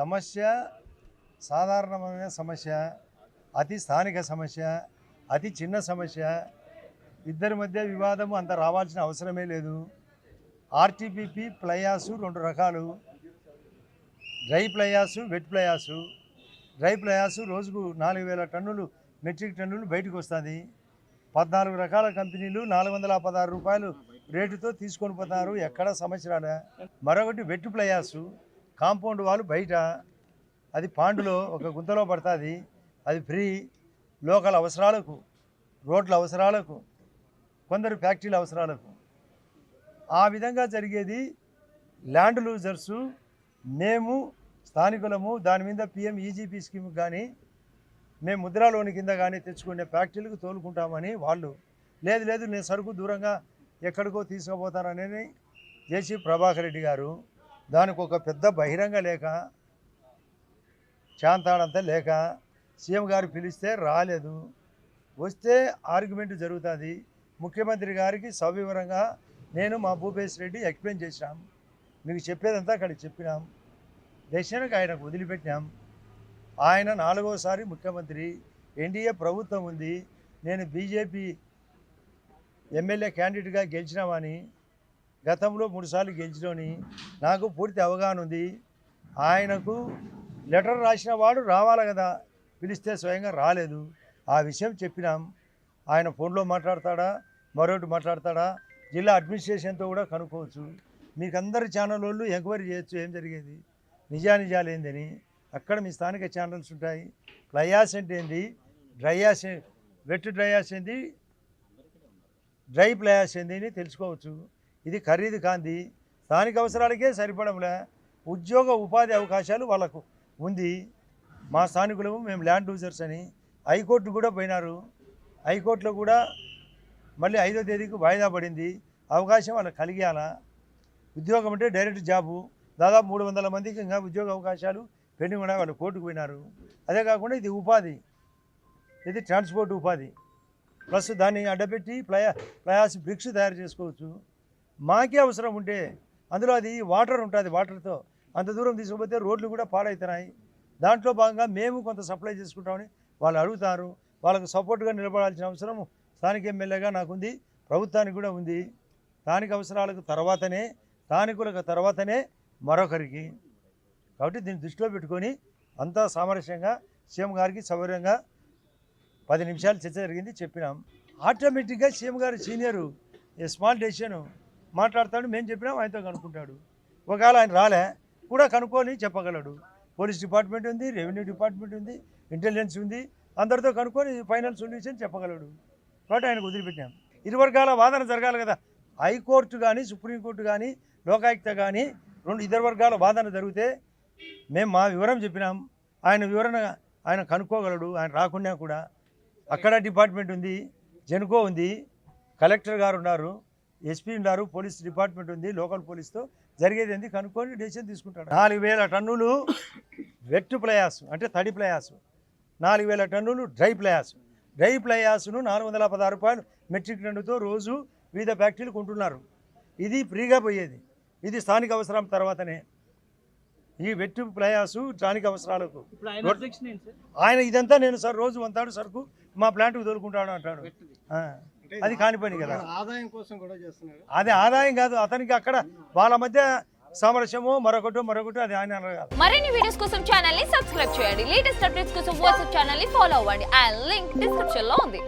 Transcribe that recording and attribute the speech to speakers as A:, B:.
A: సమస్య సాధారణమైన సమస్య, అతి స్థానిక సమస్య, అతి చిన్న సమస్య. ఇద్దరి మధ్య వివాదము అంత రావాల్సిన అవసరమే లేదు. ఆర్టీపీపీ ప్లయాసు 2 రకాలు, డ్రై ప్లయాసు, వెట్ ప్లయాసు. డ్రై ప్లయాసు రోజుకు 4000 టన్నులు మెట్రిక్ టన్నులు బయటకు వస్తుంది. 14 రకాల కంపెనీలు 416 రూపాయలు రేటుతో తీసుకొని పోతున్నారు. ఎక్కడ సమస్య రాలే. మరొకటి వెట్ ప్లయాసు, కాంపౌండ్ వాళ్ళు బయట, అది పాండులో ఒక గుంతలో పడుతుంది. అది ఫ్రీ, లోకల్ అవసరాలకు, రోడ్ల అవసరాలకు, కొందరు ఫ్యాక్టరీల అవసరాలకు. ఆ విధంగా జరిగేది. ల్యాండ్ లూజర్సు మేము స్థానికులము. దాని మీద పిఎం ఈజీపీ స్కీమ్ కానీ మేము ముద్రా లోన్ కింద కానీ తెచ్చుకునే ఫ్యాక్టరీలకు తోలుకుంటామని వాళ్ళు, లేదు లేదు నేను సరుకు దూరంగా ఎక్కడికో తీసుకుపోతానని జేసీ ప్రభాకర్ రెడ్డి గారు దానికి ఒక పెద్ద బహిరంగ లేఖ, శాంతాడంతా లేఖ సీఎం గారు పిలిస్తే రాలేదు. వస్తే ఆర్గ్యుమెంట్ జరుగుతుంది. ముఖ్యమంత్రి గారికి సవివరంగా నేను మా భూపేశ్ రెడ్డి ఎక్స్ప్లెయిన్ చేసినాం. మీకు చెప్పేదంతా అక్కడికి చెప్పినాం. డెసిషన్కి ఆయనకు వదిలిపెట్టినాం. ఆయన 4వసారి ముఖ్యమంత్రి, ఎన్డీఏ ప్రభుత్వం ఉంది. నేను బీజేపీ ఎమ్మెల్యే క్యాండిడేట్గా గెలిచినామని, గతంలో 3 సార్లు గెలిచినని నాకు పూర్తి అవగాహన ఉంది. ఆయనకు లెటర్ రాసిన వాడు రావాలి కదా, పిలిస్తే స్వయంగా రాలేదు. ఆ విషయం చెప్పినాం. ఆయన ఫోన్లో మాట్లాడతాడా, మరొకటి మాట్లాడతాడా, జిల్లా అడ్మినిస్ట్రేషన్తో కూడా కనుక్కోవచ్చు. మీకు అందరి ఛానల్ వాళ్ళు ఎంక్వైరీ చేయొచ్చు ఏం జరిగేది, నిజానిజాలు ఏందని. అక్కడ మీ స్థానిక ఛానల్స్ ఉంటాయి. ప్లయాస్ అంటే ఏంది, డ్రైయాస్, వెట్ డ్రైయాస్ ఏంది, డ్రై ప్లయాస్ ఏంది అని తెలుసుకోవచ్చు. ఇది ఖరీదు కాంది, స్థానిక అవసరాలకే సరిపడంలే. ఉద్యోగ ఉపాధి అవకాశాలు వాళ్ళకు ఉంది. మా స్థానికులము మేము ల్యాండ్ లూజర్స్ అని హైకోర్టు కూడా పోయినారు. హైకోర్టులో కూడా మళ్ళీ 5వ తేదీకి వాయిదా పడింది. అవకాశం వాళ్ళకి కలిగేయాలా. ఉద్యోగం అంటే డైరెక్ట్ జాబు. దాదాపు 300 మందికి ఇంకా ఉద్యోగ అవకాశాలు పెండింగ్ ఉన్నాయి. వాళ్ళు కోర్టుకు పోయినారు. అదే కాకుండా ఇది ఉపాధి, ఇది ట్రాన్స్పోర్ట్ ఉపాధి. ప్లస్ దాన్ని అడ్డపెట్టి ప్లయాస్ బ్రిక్స్ తయారు చేసుకోవచ్చు. మాకే అవసరం ఉంటే అందులో అది వాటర్ ఉంటుంది. వాటర్తో అంత దూరం తీసుకుపోతే రోడ్లు కూడా పాడవుతున్నాయి. దాంట్లో భాగంగా మేము కొంత సప్లై చేసుకుంటామని వాళ్ళు అడుగుతారు. వాళ్ళకు సపోర్ట్గా నిలబడాల్సిన అవసరం స్థానిక ఎమ్మెల్యేగా నాకుంది, ప్రభుత్వానికి కూడా ఉంది. స్థానిక అవసరాలకు తర్వాతనే, స్థానికులకు తర్వాతనే మరొకరికి. కాబట్టి దీన్ని దృష్టిలో పెట్టుకొని అంతా సామరస్యంగా సీఎం గారికి సౌకర్యంగా 10 నిమిషాలు చర్చ జరిగింది, చెప్పినాం. ఆటోమేటిక్గా సీఎం గారు సీనియరు, ఏ స్మాల్ డెసిషన్ మాట్లాడతాడు. మేము చెప్పినాం, ఆయనతో కనుక్కుంటాడు. ఒకవేళ ఆయన రాలే కూడా కనుక్కొని చెప్పగలడు. పోలీస్ డిపార్ట్మెంట్ ఉంది, రెవెన్యూ డిపార్ట్మెంట్ ఉంది, ఇంటెలిజెన్స్ ఉంది. అందరితో కనుక్కొని ఫైనల్ సొల్యూషన్ చెప్పగలడు. కాబట్టి ఆయనకు వదిలిపెట్టాం. ఇరు వర్గాల వాదన జరగాలి కదా. హైకోర్టు కానీ, సుప్రీంకోర్టు కానీ, లోకాయుక్త కానీ ఇద్దరు వర్గాల వాదన జరిగితే మేము మా వివరం చెప్పినాం. ఆయన వివరణ ఆయన కనుక్కోగలడు. ఆయన రాకున్నా కూడా అక్కడ డిపార్ట్మెంట్ ఉంది, జెన్కో ఉంది, కలెక్టర్ గారు ఉన్నారు, ఎస్పీ ఉన్నారు, పోలీస్ డిపార్ట్మెంట్ ఉంది. లోకల్ పోలీస్తో జరిగేది ఏంది కనుక్కొని డెసిషన్ తీసుకుంటాడు. 4000 టన్నులు వెట్ ప్లయాసు అంటే తడి ప్లయాసు, 4000 టన్నులు డ్రై ప్లయాసు. డ్రై ప్లయాసును 416 రూపాయలు మెట్రిక్ టన్నుతో రోజు వివిధ ఫ్యాక్టరీలు కొంటున్నారు. ఇది ఫ్రీగా పోయేది. ఇది స్థానిక అవసరం తర్వాతనే. ఈ వెట్ ప్లయాసు స్థానిక అవసరాలకు. ఆయన ఇదంతా నేను సార్ రోజు వంతాడు సరుకు మా ప్లాంట్కు తోలుకుంటాడు అంటాడు. అది కాని పని కదా.
B: ఆదాయం కోసం కూడా చేస్తున్నారు.
A: అదే ఆదాయం కాదు, అతనికి అక్కడ వాళ్ళ మధ్య సామరస్యమో మరొకటి అది ఆయన అనగాలి.
C: మరిన్ని వీడియోస్ కోసం ఛానల్ ని సబ్స్క్రైబ్ చేయండి. లేటెస్ట్ అప్డేట్స్ కోసం వాట్సాప్ ఛానల్ ని ఫాలో అవ్వండి. ఆ లింక్ డిస్క్రిప్షన్ లో ఉంది.